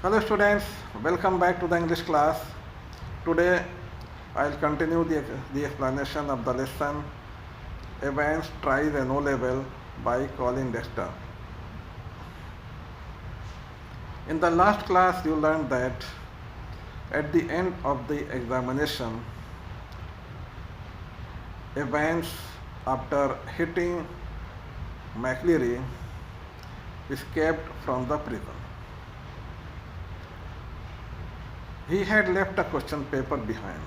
Hello students, welcome back to the English class. Today I'll continue the explanation of the lesson Evans Tries an O-Level by Colin Dexter. In the last class you learned that at the end of the examination, Evans, after hitting McLeary, escaped from the prison. He had left a question paper behind.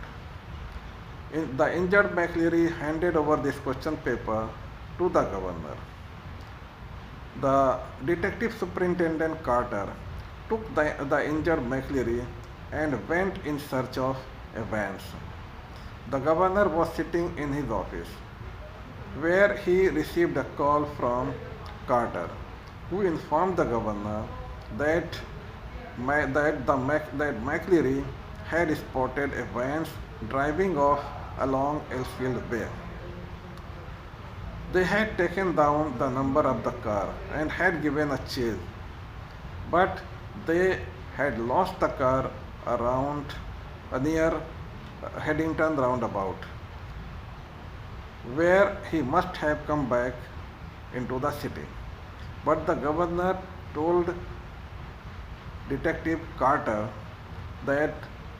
The injured McLeary handed over this question paper to the governor. The detective superintendent Carter took the injured McLeary and went in search of Evans. The governor was sitting in his office, where he received a call from Carter, who informed the governor that McLeary had spotted Evans driving off along Elsfield Way. They had taken down the number of the car and had given a chase, but they had lost the car around near Headington roundabout, where he must have come back into the city. But the governor told Detective Carter that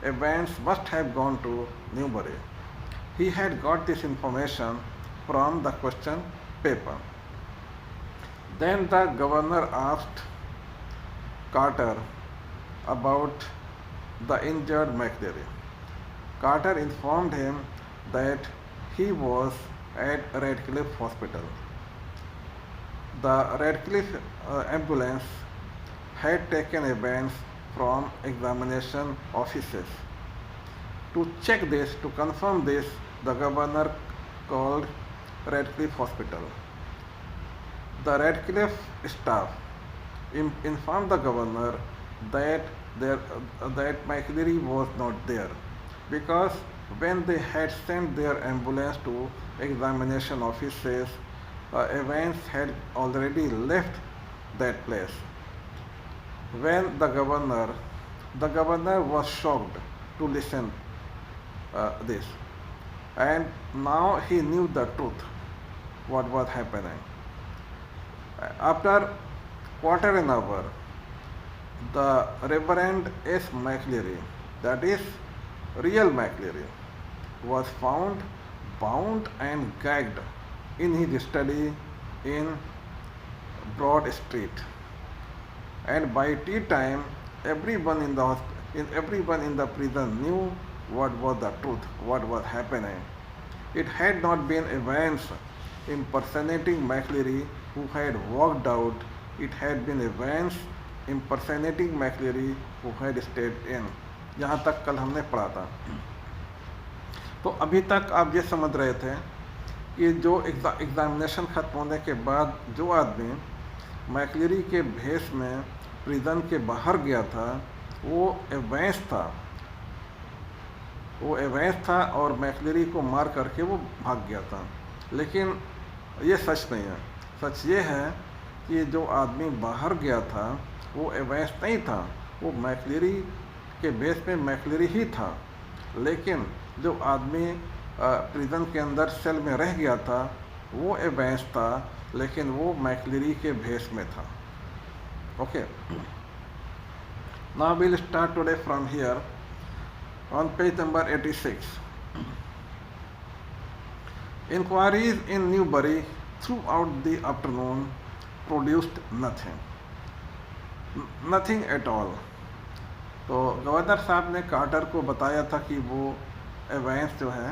Evans must have gone to Newbury. He had got this information from the question paper. Then the governor asked Carter about the injured McLeary. Carter informed him that he was at Radcliffe Hospital. The Radcliffe ambulance had taken Evans from examination offices. To check this, to confirm this, the governor called Radcliffe Hospital. The Radcliffe staff informed the governor that McLeary was not there, because when they had sent their ambulance to examination offices, Evans had already left that place. When the governor was shocked to listen this, and now he knew the truth, what was happening. After quarter an hour, the Reverend S. McLeary, that is real McLeary, was found bound and gagged in his study in Broad Street. And by tea time, everyone in the prison knew what was the truth, what was happening. It had not been Evans impersonating McLeary who had walked out. It had been Evans impersonating McLeary who had stayed in. यहाँ तक कल हमने पढ़ा था. तो अभी तक आप ये समझ रहे थे कि जो एग्जामिनेशन खत्म होने के बाद जो आदमी मैक्लेरी के भेष में प्रिजन के बाहर गया था वो एवेंस था और मैक्लेरी को मार करके वो भाग गया था. लेकिन ये सच नहीं है. सच ये है कि जो आदमी बाहर गया था वो एवेंस नहीं था, वो मैक्लेरी के भेष में मैक्लेरी ही था. लेकिन जो आदमी प्रिजन के अंदर सेल में रह गया था वो एवेंस था, लेकिन वो मैक्लेरी के भेष में था. Okay. Now we'll start today from here on page number 86. Inquiries in Newbury throughout the afternoon produced nothing at all. तो गवर्नर साहब ने कार्टर को बताया था कि वो एवेंस जो है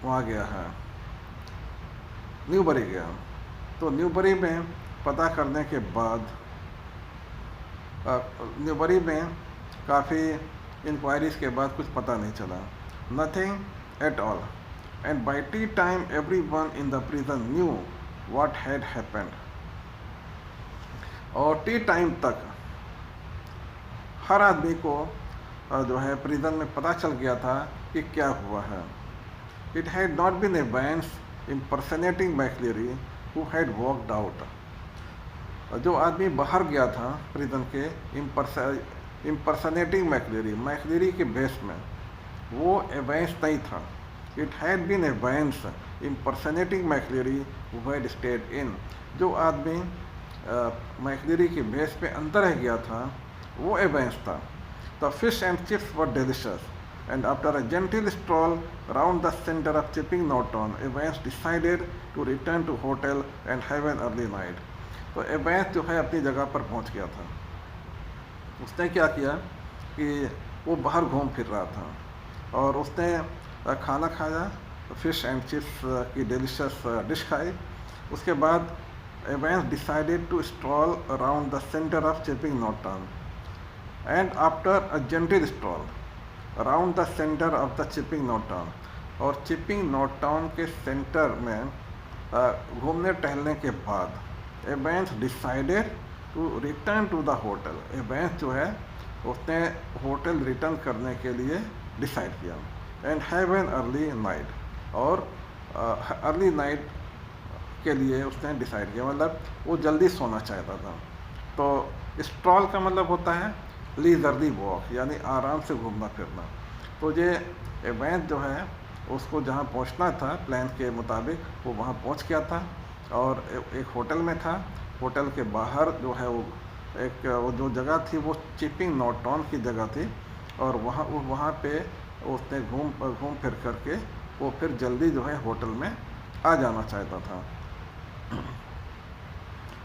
वहाँ गया है, न्यूबरी गया. तो न्यूबरी में पता करने के बाद न्यूबरी में काफ़ी इंक्वायरीज के बाद कुछ पता नहीं चला. Nothing at all. And by tea time everyone in the prison knew what had happened. और टी टाइम तक हर आदमी को जो है प्रिजन में पता चल गया था कि क्या हुआ है. It had not been Evans impersonating McLeary who had walked out. जो आदमी बाहर गया था प्रिजन के इम्पर्सनेटिंग मैकलेरी के बेस में, वो एवेंस नहीं था. It had been Evans impersonating McLeary who had stayed in. जो आदमी मैकलेरी के बेस पे अंदर रह गया था वो एवेंस था. The fish and chips were delicious and after a gentle stroll round the center of Chipping Norton, Evans decided to return to hotel and have an early night. तो एवेंस जो है अपनी जगह पर पहुंच गया था. उसने क्या किया कि वो बाहर घूम फिर रहा था और उसने खाना खाया, फिश एंड चिप्स की डिलीशियस डिश खाई. उसके बाद Evans decided to stroll around the centre of Chipping Norton and after a gentle stroll around the centre of the Chipping Norton. और चिपिंग नॉर्टन के सेंटर में घूमने टहलने के बाद Evans decided to return to the hotel. Evans जो है उसने होटल रिटर्न करने के लिए डिसाइड किया and have an early night. और अर्ली नाइट के लिए उसने डिसाइड किया, मतलब वो जल्दी सोना चाहता था. तो स्ट्रॉल का मतलब होता है लीजरली वॉक, यानी आराम से घूमना फिरना. तो ये एवेंस जो है उसको जहाँ पहुँचना था प्लान के मुताबिक वो वहाँ पहुँच गया था और एक होटल में था. होटल के बाहर जो है वो जो जगह थी वो चिपिंग नॉर्टन की जगह थी और वहाँ पे उसने घूम फिर करके वो फिर जल्दी जो है होटल में आ जाना चाहता था.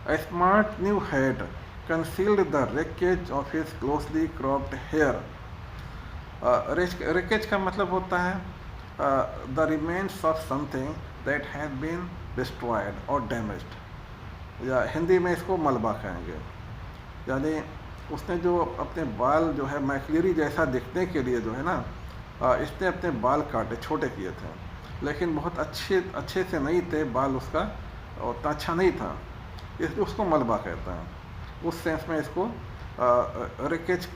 A smart new head concealed the wreckage of his closely cropped hair. wreckage का मतलब होता है the remains of something that had been destroyed or damaged. या हिंदी में इसको मलबा कहेंगे. यानी उसने जो अपने बाल जो है मैकलेरी जैसा दिखने के लिए जो है ना, इसने अपने बाल काटे, छोटे किए थे, लेकिन बहुत अच्छे से नहीं थे बाल, उसका उतना अच्छा नहीं था, इसलिए उसको मलबा कहता है. उस सेंस में इसको रिकेज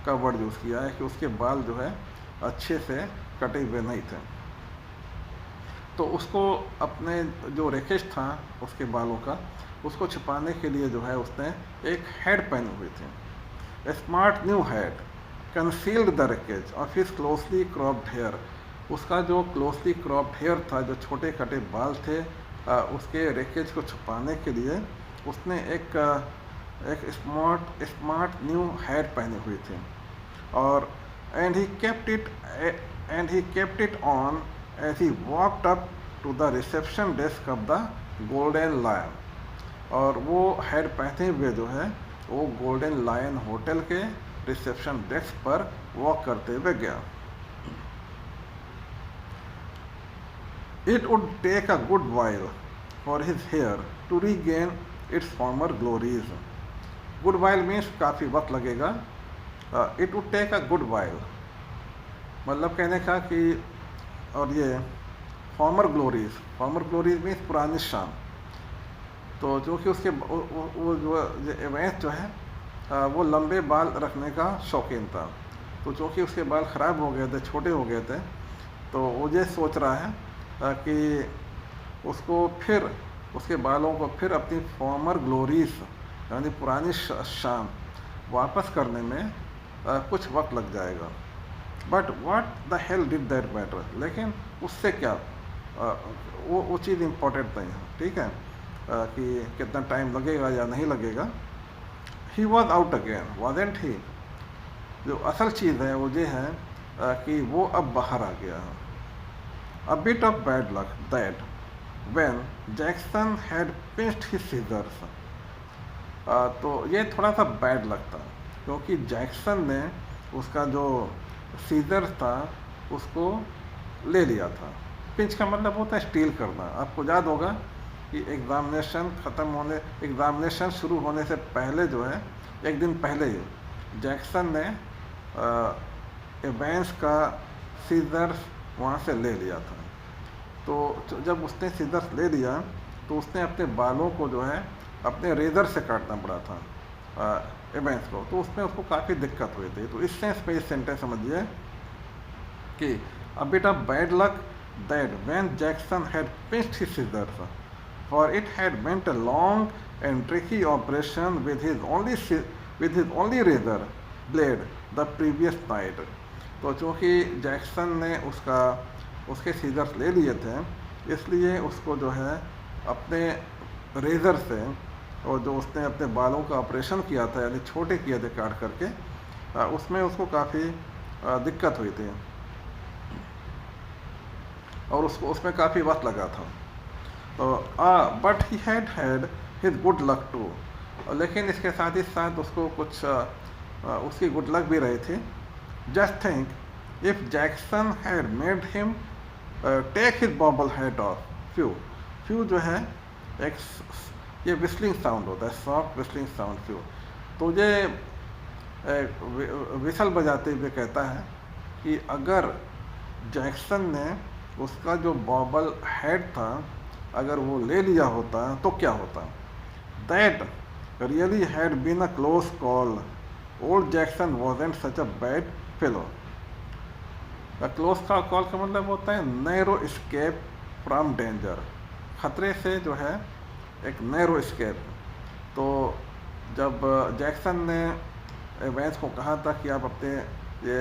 का वर्ड यूज़ किया है कि उसके बाल जो है अच्छे से कटे हुए नहीं थे. तो उसको अपने जो रिकेज था उसके बालों का, उसको छुपाने के लिए जो है उसने एक हेड पहनी हुई थी. A smart new hat concealed the wreckage of his closely cropped hair. उसका जो क्लोजली क्रॉप्ड हेयर था, जो छोटे कटे बाल थे, उसके रिकेज को छुपाने के लिए उसने एक स्मार्ट न्यू हेड पहनी हुई थी. और and he kept it on as he walked up to the reception desk of the Golden Lion. और वो हेड पहने हुए जो है वो गोल्डन लायन होटल के रिसेप्शन डेस्क पर वॉक करते हुए गया. It would take a good while for his hair to regain its former glories. Good while means काफ़ी वक्त लगेगा. It would take a good while मतलब कहने का कि, और ये former glories means पुरानी शान. तो जो कि उसके वो जो एवेंस जो है वो लंबे बाल रखने का शौकीन था. तो चूँकि उसके बाल ख़राब हो गए थे, छोटे हो गए थे, तो वो ये सोच रहा है कि उसको फिर उसके बालों को फिर अपनी फॉर्मर ग्लोरीज यानी पुरानी शान वापस करने में कुछ वक्त लग जाएगा. But what the hell did that matter. लेकिन उससे क्या, वो चीज़ इम्पोर्टेंट नहीं है, ठीक है, कि कितना टाइम लगेगा या नहीं लगेगा. He was out again wasn't he. जो असल चीज़ है वो ये है कि वो अब बाहर आ गया है. A bit of bad luck that when Jackson had pinched his scissors. तो ये थोड़ा सा बैड लक था क्योंकि जैक्सन ने उसका जो सीजर था उसको ले लिया था. पिंच का मतलब होता है स्टील करना. आपको याद होगा कि एग्ज़ामिनेशन शुरू होने से पहले जो है, एक दिन पहले ही जैक्सन ने एवेंस का सीजर्स वहाँ से ले लिया था. तो जब उसने सीजर्स ले लिया तो उसने अपने बालों को जो है अपने रेज़र से काटना पड़ा था एवेंस को. तो उसमें उसको काफ़ी दिक्कत हुई थी. तो इस सेंस में इस सेंटेंस समझिए कि a bit of bad luck that when Jackson had pinched his scissors. for it had meant a long and tricky operation with his only razor blade the previous night. तो चूँकि Jackson ने उसके seizures ले लिए थे, इसलिए उसको जो है अपने रेज़र से, और जो उसने अपने बालों का ऑपरेशन किया था, यानी छोटे किए थे काट करके, उसमें उसको काफ़ी दिक्कत हुई थी और उसमें काफ़ी वक्त लगा था। तो but he had his good luck too, लेकिन इसके साथ ही साथ उसको कुछ उसकी गुड लक भी रही थी। Just think if Jackson had made him take his bobble hat off. Phew जो है एक ये विस्लिंग साउंड होता है, सॉफ्ट विस्लिंग साउंड फ्यू। तो ये विसल बजाते हुए कहता है कि अगर जैक्सन ने उसका जो बॉबल हेड था अगर वो ले लिया होता तो क्या होता। That really had been a close call. Old Jackson wasn't such a bad fellow. Close का कॉल का मतलब होता है नैरो एस्केप फ्रॉम डेंजर, खतरे से जो है एक नैरो एस्केप। तो जब जैक्सन ने एवेंस को कहा था कि आप अपने ये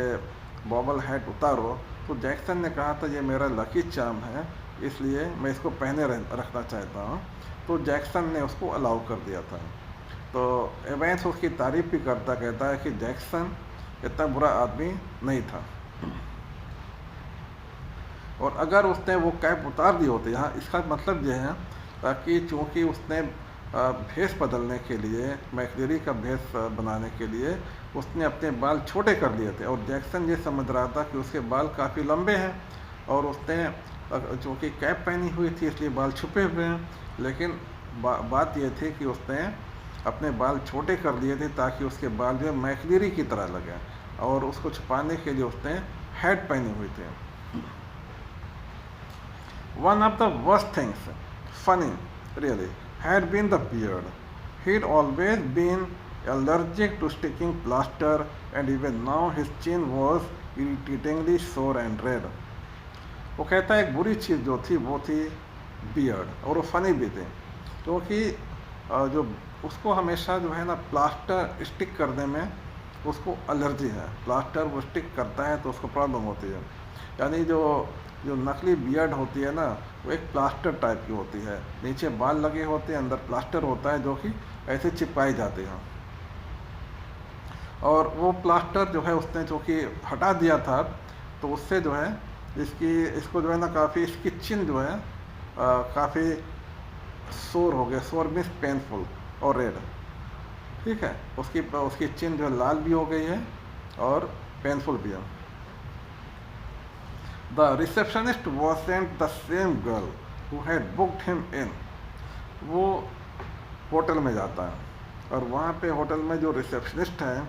बॉबल हेड उतारो, तो जैक्सन ने कहा था ये मेरा लकी चार्म है, इसलिए मैं इसको पहने रखना चाहता हूँ। तो जैक्सन ने उसको अलाउ कर दिया था। तो एवेंस उसकी तारीफ़ भी कहता है कि जैक्सन इतना बुरा आदमी नहीं था। और अगर उसने वो कैप उतार दी होती, यहाँ इसका मतलब ये है कि चूँकि उसने भेष बदलने के लिए, मैकलेरी का भेष बनाने के लिए उसने अपने बाल छोटे कर लिए थे, और जैक्सन ये समझ रहा था कि उसके बाल काफ़ी लंबे हैं और उसने चूँकि कैप पहनी हुई थी इसलिए बाल छुपे हुए हैं। लेकिन बात यह थी कि उसने अपने बाल छोटे कर लिए थे ताकि उसके बाल जो है मैकलेरी की तरह लगे, और उसको छुपाने के लिए उसने हेड पहनी हुई थी। One of the worst things, funny really, had been the beard. He'd always been allergic to sticking plaster, and even now his chin was irritatingly sore and red. वो कहता है एक बुरी चीज़ जो थी वो थी बियर्ड, और वो फनी भी थी क्योंकि जो उसको हमेशा जो है ना प्लास्टर स्टिक करने में उसको एलर्जी है। प्लास्टर वो स्टिक करता है तो उसको प्रॉब्लम होती है। यानी जो नकली बियर्ड होती है ना, वो एक प्लास्टर टाइप की होती है, नीचे बाल लगे होते हैं, अंदर प्लास्टर होता है जो कि ऐसे चिपकाई जाती हैं। और वो प्लास्टर जो है उसने जो कि हटा दिया था, तो उससे जो है इसको जो है ना काफ़ी, इसकी चिन जो है काफ़ी सोर हो गया। सोर मीन्स पेनफुल और रेड, ठीक है। उसकी चिन जो है लाल भी हो गई है और पेनफुल भी है। The receptionist wasn't the same girl who had booked him in. वो होटल में जाता है और वहाँ पे होटल में जो रिसेप्शनिस्ट है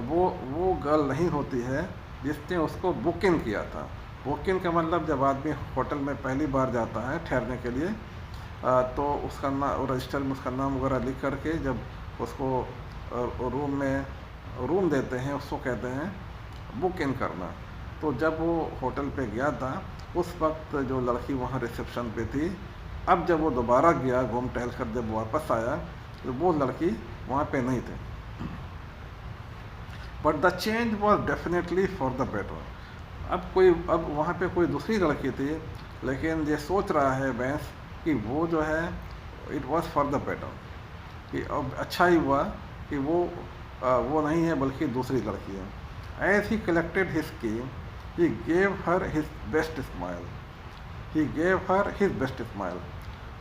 वो गर्ल नहीं होती है जिसने उसको बुक इन किया था। बुक इन का मतलब जब आदमी होटल में पहली बार जाता है ठहरने के लिए, तो उसका रजिस्टर में उसका नाम वगैरह लिख करके जब उसको रूम देते हैं उसको कहते हैं बुक इन करना। तो जब वो होटल पे गया था उस वक्त जो लड़की वहाँ रिसेप्शन पे थी, अब जब वो दोबारा गया घूम टहल कर जब वापस आया तो वो लड़की वहाँ पे नहीं थी। But the change was definitely for the better. अब वहाँ पे कोई दूसरी लड़की थी, लेकिन ये सोच रहा है बैंस कि वो जो है it was for the better, कि अब अच्छा ही हुआ कि वो नहीं है बल्कि दूसरी लड़की है। As he collected his key, he gave her his best smile.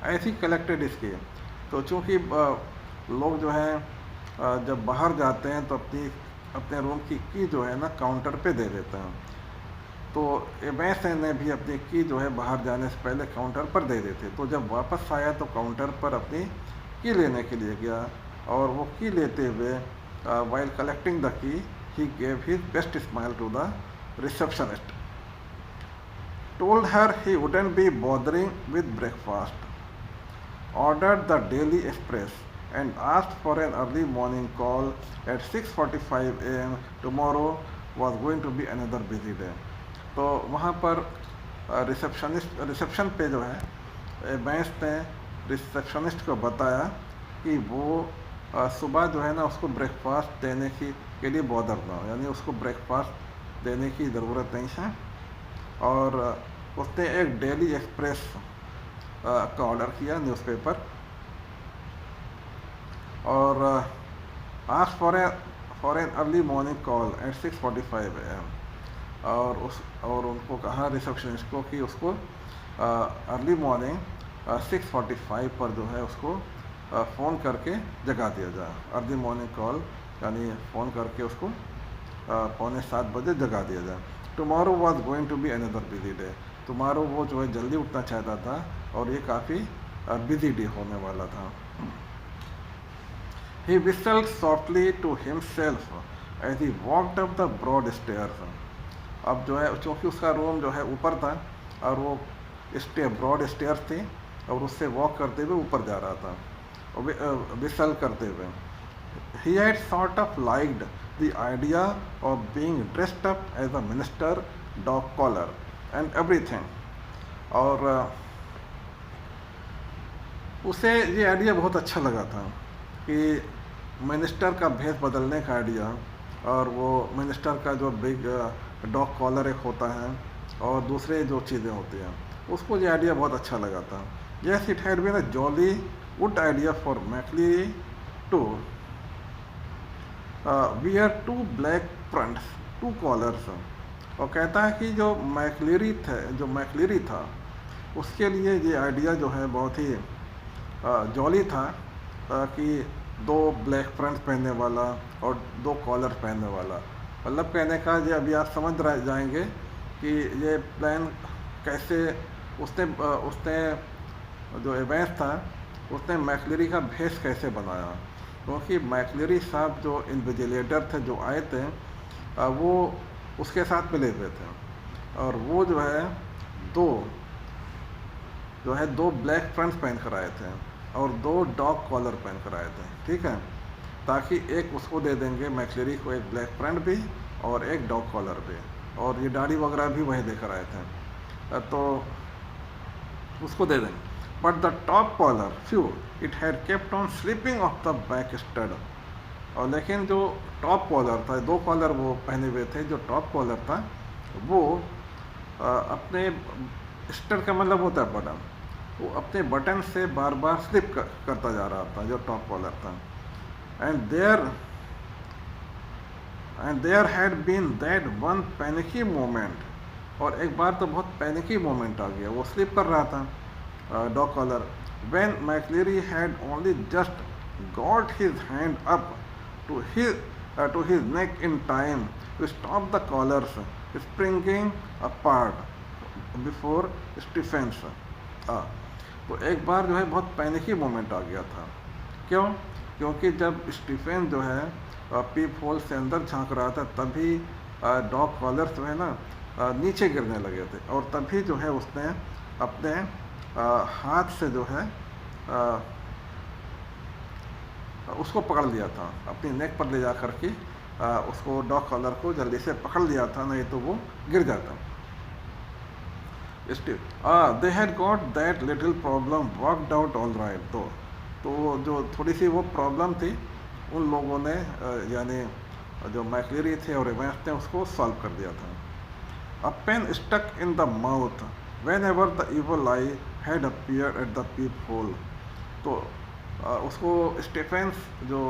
As he collected his key, तो चूँकि लोग जो हैं जब बाहर जाते हैं तो अपने रूम की जो है ना काउंटर पे दे देते हैं। तो एवेंस ने भी अपनी की जो है बाहर जाने से पहले काउंटर पर दे देते। तो जब वापस आया तो काउंटर पर अपनी की लेने के लिए गया, और वो की लेते हुए while collecting the key, he gave his best smile to the receptionist, told her he wouldn't be bothering with breakfast, ordered the daily express, and asked for an early morning call at 6:45 a.m. Tomorrow was going to be another busy day. तो वहाँ पर reception पे जो है बैंस ने receptionist को बताया कि वो सुबह जो है ना उसको ब्रेकफास्ट देने के लिए बॉदर ना हो, यानी उसको ब्रेकफास्ट देने की ज़रूरत नहीं है। और उसने एक डेली एक्सप्रेस का ऑर्डर किया, न्यूज़पेपर, और asked for an early morning call at 6:45 AM, और उनको कहा रिसेप्शनिस्ट को कि उसको अर्ली मॉर्निंग 6:45 पर जो है उसको फ़ोन करके जगा दिया जाए। अर्ली मॉर्निंग कॉल यानी फ़ोन करके उसको 6:45 बजे जगा दिया जाए। Tomorrow was going to be another busy day. Tomorrow वो जो है जल्दी उठना चाहता था और ये काफ़ी बिजी डे होने वाला था। He whistled softly to himself as he walked up the broad stairs. अब जो है चूँकि उसका रूम जो है ऊपर था और वो ब्रॉड स्टेयर्स थी और उससे वॉक करते हुए ऊपर जा रहा था, विसल करते हुए। He had sort of liked the idea of being dressed up as a minister, dog collar and everything. और उसे ये आइडिया बहुत अच्छा लगा था कि मिनिस्टर का भेष बदलने का आइडिया, और वो मिनिस्टर का जो बिग डॉग कॉलर एक होता है और दूसरे जो चीज़ें होती हैं, उसको ये आइडिया बहुत अच्छा लगा था। Yes, it had been a jolly good idea for McCleary to wear 2 black fronts, 2 collars. और कहता है कि जो मैक्लीरी था उसके लिए ये आइडिया जो है बहुत ही जॉली था कि 2 ब्लैक फ्रंट्स पहनने वाला और 2 कॉलर पहनने वाला। मतलब कहने का ये अभी आप समझ जाएंगे कि ये प्लान कैसे उसने जो इवेंट्स था उसने मैक्लीरी का भेष कैसे बनाया, क्योंकि मैक्लीरी साहब जो इन्विजिलेटर थे जो आए थे वो उसके साथ मिले हुए थे, और वो जो है दो ब्लैक फ्रंट्स पहन कर आए थे और 2 डॉग कॉलर पहन कर आए थे, ठीक है, ताकि एक उसको दे देंगे मैक्लीरी को, एक ब्लैक फ्रंट भी और एक डॉग कॉलर भी, और ये दाढ़ी वगैरह भी वही लेकर आए थे, तो उसको दे देंगे। But the top collar phew it had kept on slipping off the back stud. और लेकिन जो टॉप कॉलर था, 2 कॉलर वो पहने हुए थे, जो टॉप कॉलर था वो अपने स्टड का मतलब होता है बटन, वो अपने बटन से बार बार स्लिप करता जा रहा था, जो टॉप कॉलर था। And there had been that one panicky moment, और एक बार तो बहुत पैनिकी मोमेंट आ गया, वो स्लिप कर रहा था dog collar, when McCleary had only just got his hand up to his neck in time to stop the collars springing apart before Stephens. तो एक बार जो है बहुत पैनिकी मोमेंट आ गया था। क्यों? क्योंकि जब स्टीफेन जो है पीप होल से अंदर झांक रहा था तभी डॉग कॉलर्स जो है ना नीचे गिरने लगे थे, और तभी जो है उसने अपने हाथ से जो है उसको पकड़ लिया था, अपनी नेक पर ले जा कर के उसको डॉग कॉलर को जल्दी से पकड़ लिया था, नहीं तो वो गिर जाता। They had got that little problem worked out all right. तो जो थोड़ी सी वो प्रॉब्लम थी उन लोगों ने यानी जो मैक्लीरी थे और इवेंट्स थे उसको सॉल्व कर दिया था। A pen stuck in the mouth whenever the evil eye had appeared at the peephole. तो उसको स्टीफेंस जो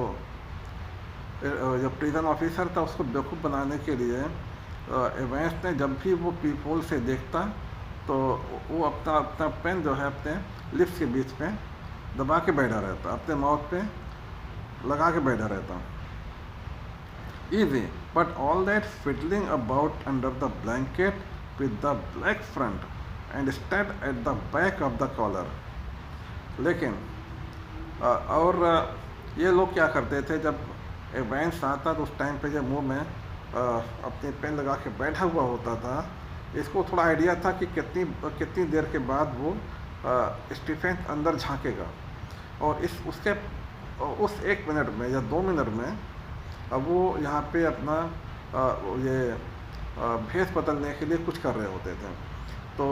प्रिजन ऑफिसर था उसको बेवकूफ़ बनाने के लिए इवेंट्स ने जब भी वो पीप होल से देखता तो वो अपना पेन जो है अपने लिप्स के बीच में दबा के बैठा रहता, अपने माउथ पे लगा के बैठा रहता। Easy, but all that fiddling about under the blanket with the black front and stud at the back of the collar। लेकिन और ये लोग क्या करते थे, जब इवेंट्स आता तो उस टाइम पे जब मुंह में अपनी पेन लगा के बैठा हुआ होता था, इसको थोड़ा आइडिया था कि कितनी देर के बाद वो स्टीफेन अंदर झांकेगा, और उस 1 मिनट में या 2 मिनट में अब वो यहाँ पे अपना ये भेष बदलने के लिए कुछ कर रहे होते थे। तो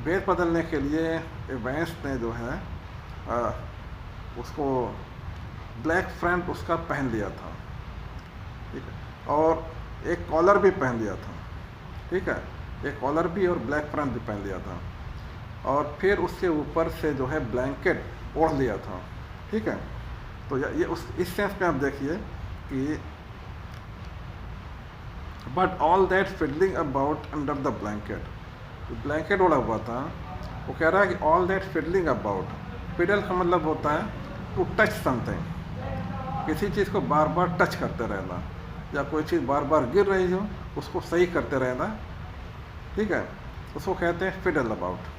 भेष बदलने के लिए इवेंट्स ने जो है आ, उसको ब्लैक फ्रंट उसका पहन लिया था, ठीक है, और एक कॉलर भी पहन लिया था, ठीक है, एक कॉलर भी और ब्लैक फ्रंट भी पहन लिया था, और फिर उसके ऊपर से जो है ब्लैंकेट ओढ़ लिया था, ठीक है। तो ये उस इस सेंस में आप देखिए कि but all that fiddling about under the blanket, blanket ओढ़ा हुआ था, वो कह रहा है कि all that fiddling about, fiddle का मतलब होता है टू टच समथिंग, किसी चीज़ को बार बार टच करते रहना, या कोई चीज़ बार बार गिर रही हो उसको सही करते रहना, ठीक है, उसको कहते हैं फिडल अबाउट।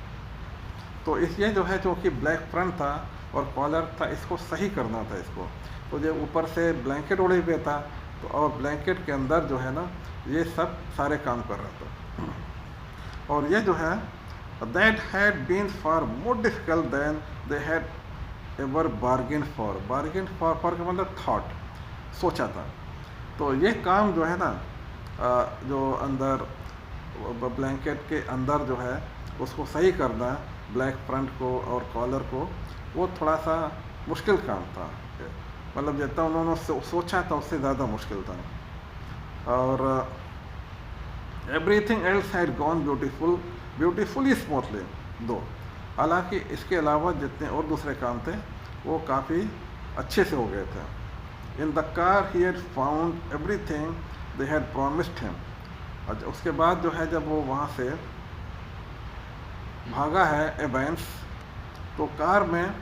तो इस ये जो है, जो कि ब्लैक फ्रंट था और कॉलर था, इसको सही करना था इसको। तो जो ऊपर से ब्लैंकेट ओढ़े हुए था, तो और ब्लैंकेट के अंदर जो है ना, ये सब सारे काम कर रहा था। और ये जो है, that had been far more difficult than they had ever bargained for, bargain for का मतलब थॉट, सोचा था। तो ये काम जो है ना, जो अंदर ब्लैंकेट के अंदर जो है उसको सही करना, ब्लैक फ्रंट को और कॉलर को, वो थोड़ा सा मुश्किल काम था, मतलब जितना उन्होंने सोचा था उससे ज़्यादा मुश्किल था। और everything else had gone beautifully smoothly दो, हालांकि इसके अलावा जितने और दूसरे काम थे वो काफ़ी अच्छे से हो गए थे। In the car he had found everything they had promised him. अच्छा, उसके बाद जो है, जब वो वहाँ से भागा है एवेंस, तो कार में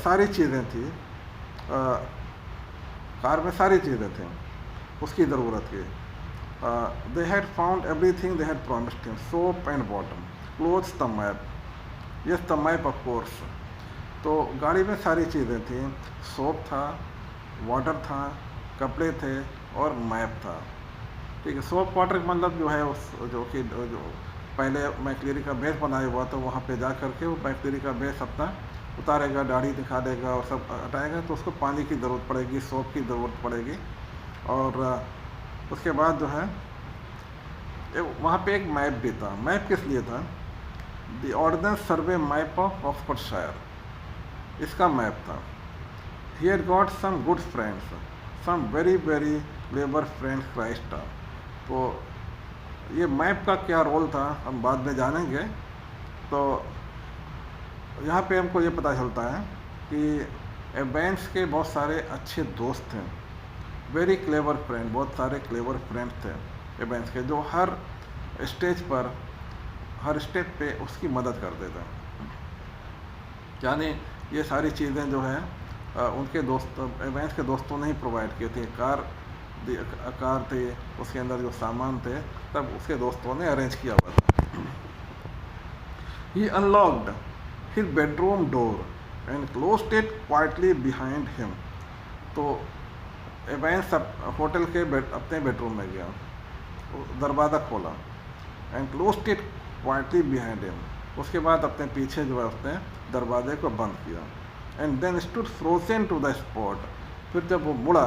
सारी चीज़ें थी, कार में सारी चीज़ें थी उसकी ज़रूरत की। They had found everything they had promised him, soap and bottom, clothes, the map, yes the map of course. तो गाड़ी में सारी चीज़ें थी, सोप था, वाटर था, कपड़े थे और मैप था, ठीक है। सोप वाटर का मतलब जो है उस जो कि जो पहले मैक्लेरी का बेस बनाया हुआ था, वहाँ पे जा करके वो मैक्लेरी का बेस अपना उतारेगा, दाढ़ी दिखा देगा और सब हटाएगा, तो उसको पानी की ज़रूरत पड़ेगी, सोप की ज़रूरत पड़ेगी। और उसके बाद जो है वहाँ पे एक मैप भी था। मैप किस लिए था? The ordnance survey map of Oxfordshire, इसका मैप था। He had got some good friends, some very very clever friends Christ. तो ये मैप का क्या रोल था हम बाद में जानेंगे। तो यहाँ पे हमको ये पता चलता है कि एवेंस के बहुत सारे अच्छे दोस्त हैं, वेरी क्लेवर फ्रेंड, बहुत सारे क्लेवर फ्रेंड्स थे एवेंस के, जो हर स्टेज पर, हर स्टेप पे उसकी मदद करते थे। यानी ये सारी चीज़ें जो है उनके दोस्त, एवेंस के दोस्तों ने ही प्रोवाइड की थी। कार थे, उसके अंदर जो सामान थे तब उसके दोस्तों ने अरेंज किया हुआ था। He unlocked his bedroom door and closed it quietly behind him. तो एवेंस होटल के अपने बेडरूम में गया, दरवाज़ा खोला, and closed it quietly behind him, उसके बाद अपने पीछे जो है उसने दरवाजे को बंद किया। And then stood frozen to the spot, फिर जब वो मुड़ा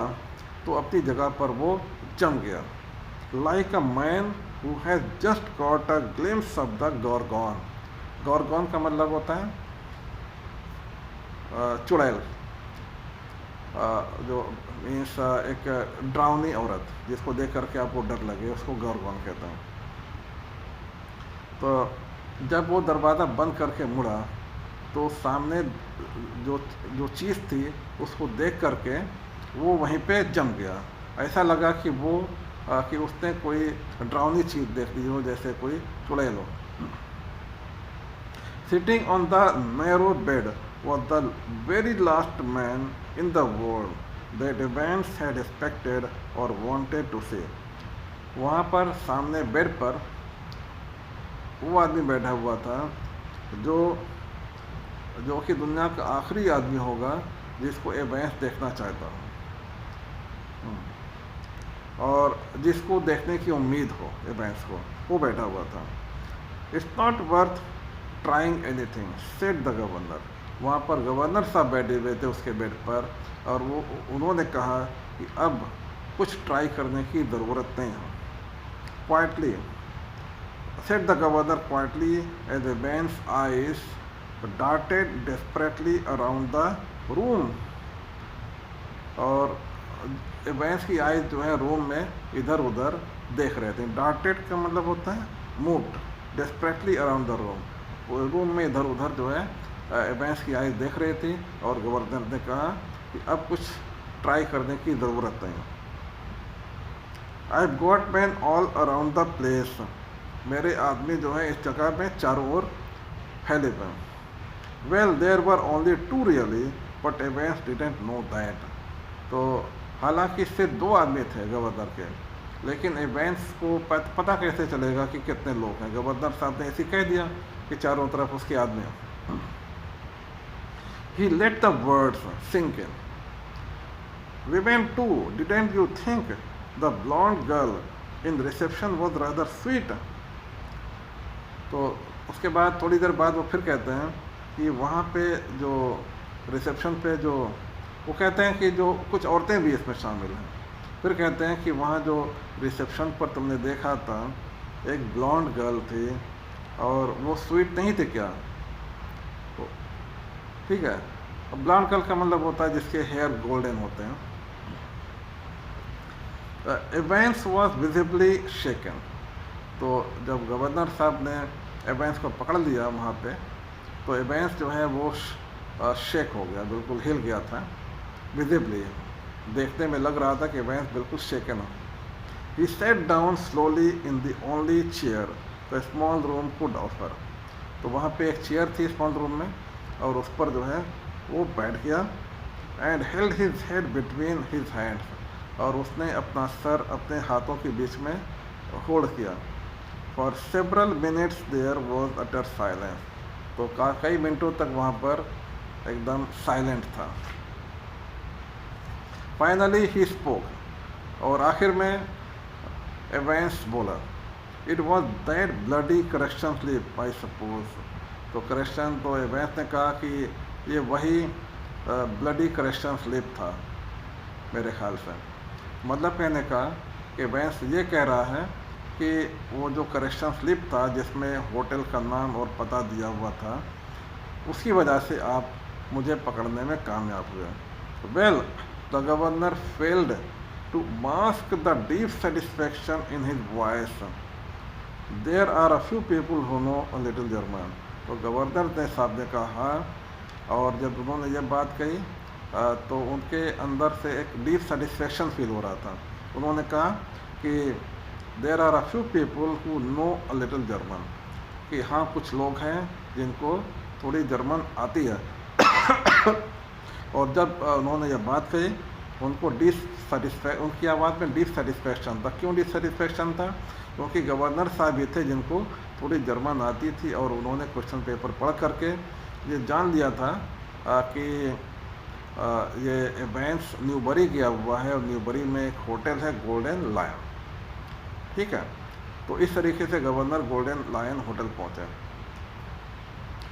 तो अपनी जगह पर वो जम गया। Like a man who has just got a glimpse of the Gorgon. Gorgon का मतलब होता है चुड़ैल, जो मीन्स एक ड्राउनी औरत जिसको देख करके आपको डर लगे, उसको गॉर्गॉन कहते हैं। तो जब वो दरवाज़ा बंद करके मुड़ा तो सामने जो चीज़ थी उसको देख करके वो वहीं पे जम गया। ऐसा लगा कि वो कि उसने कोई ड्राउनी चीज़ देख ली हो, जैसे कोई चुड़ैल हो। Sitting on the narrow bed was the very last man in the world that Evans had expected or wanted to see. वहाँ पर सामने बेड पर वो आदमी बैठा हुआ था जो कि दुनिया का आखिरी आदमी होगा जिसको एवेंस देखना चाहता हो और जिसको देखने की उम्मीद हो एवेंस को, वो बैठा हुआ था। It's not worth trying anything said the governor. वहाँ पर गवर्नर साहब बैठे हुए थे उसके बेड पर, और वो उन्होंने कहा कि अब कुछ ट्राई करने की ज़रूरत नहीं है। Quietly said the governor quietly as Evans eyes darted desperately around the room. और एवेंस की आइज जो है रूम में इधर उधर देख रहे थे। डार्टेड का मतलब होता है moved desperately around the room, room में इधर उधर जो है एवेंस की आइज देख रही थी। और गवर्नर ने कहा कि अब कुछ ट्राई करने की ज़रूरत है। I got man all around the place, मेरे आदमी जो है इस जगह में चारों ओर फैले हुए। Well there were only two really but Evans didn't know that. तो हालांकि सिर्फ 2 आदमी थे गवर्नर के, लेकिन एवेंस को पता कैसे चलेगा कि कितने लोग हैं। गवर्नर साहब ने ऐसे कह दिया कि चारों तरफ उसके आदमी हैं। He let the words sink in. Women too, didn't you think the blonde girl in reception was rather sweet? तो उसके बाद थोड़ी देर बाद वो फिर कहते हैं कि वहाँ पे जो रिसेप्शन पे जो वो कहते हैं कि जो कुछ औरतें भी इसमें शामिल हैं। फिर कहते हैं कि वहाँ जो रिसेप्शन पर तुमने देखा था एक ब्लॉन्ड गर्ल थी और वो स्वीट नहीं थी क्या? तो ठीक है, अब ब्लॉन्ड गर्ल का मतलब होता है जिसके हेयर गोल्डन होते हैं। एवेंस वॉज विजिबली शेकन। तो जब गवर्नर साहब ने एवेंस को पकड़ लिया वहाँ पे, तो एवेंस जो है वो शेक हो गया, बिल्कुल हिल गया था। विजिबली देखने में लग रहा था कि एवेंस बिल्कुल शेकन हो। He sat down slowly in the only chair the small room could offer. तो वहाँ पे एक चेयर थी स्मॉल रूम में और उस पर जो है वो बैठ गया। And held his head between his hands, और उसने अपना सर अपने हाथों के बीच में होल्ड किया। For several minutes there was utter silence. तो कई मिनटों तक वहाँ पर एकदम साइलेंट था। फाइनली ही स्पोक, और आखिर में एवेंस बोला, it was that bloody correction slip I suppose. तो करेक्शन, तो एवेंस ने कहा कि ये वही ब्लडी करेक्शन स्लिप था मेरे ख्याल से। मतलब कहने का कि एवेंस ये कह रहा है कि वो जो करेक्शन स्लिप था जिसमें होटल का नाम और पता दिया हुआ था, उसकी वजह से आप मुझे पकड़ने में कामयाब हुए। Well the governor failed to mask the deep satisfaction in his voice. There are a few people who know a little German. तो गवर्नर ने साहब ने कहा, और जब उन्होंने ये बात कही तो उनके अंदर से एक डीप सेटिस्फैक्शन फील हो रहा था। उन्होंने कहा कि there are a few people who know a little German, कि हाँ कुछ लोग हैं जिनको थोड़ी जर्मन आती है। और जब उन्होंने ये बात कही उनको उनकी आवाज़ में डीप सेटिस्फैक्शन था। क्यों डीप सेटिस्फैक्शन था? क्योंकि गवर्नर साहब ये थे जिनको थोड़ी जर्मन आती थी, और उन्होंने क्वेश्चन पेपर पढ़ करके ये जान लिया था कि ये एवेंस न्यूबरी गया हुआ है और न्यूबरी में एक होटल है गोल्डन लायन। ठीक है, तो इस तरीके से गवर्नर गोल्डन लायन होटल पहुंचे।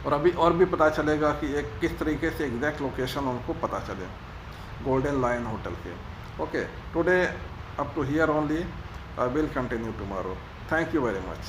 और अभी और भी पता चलेगा कि एक किस तरीके से एग्जैक्ट लोकेशन उनको पता चले गोल्डन लायन होटल के। Okay, today up to here only, I will continue tomorrow. Thank you very much.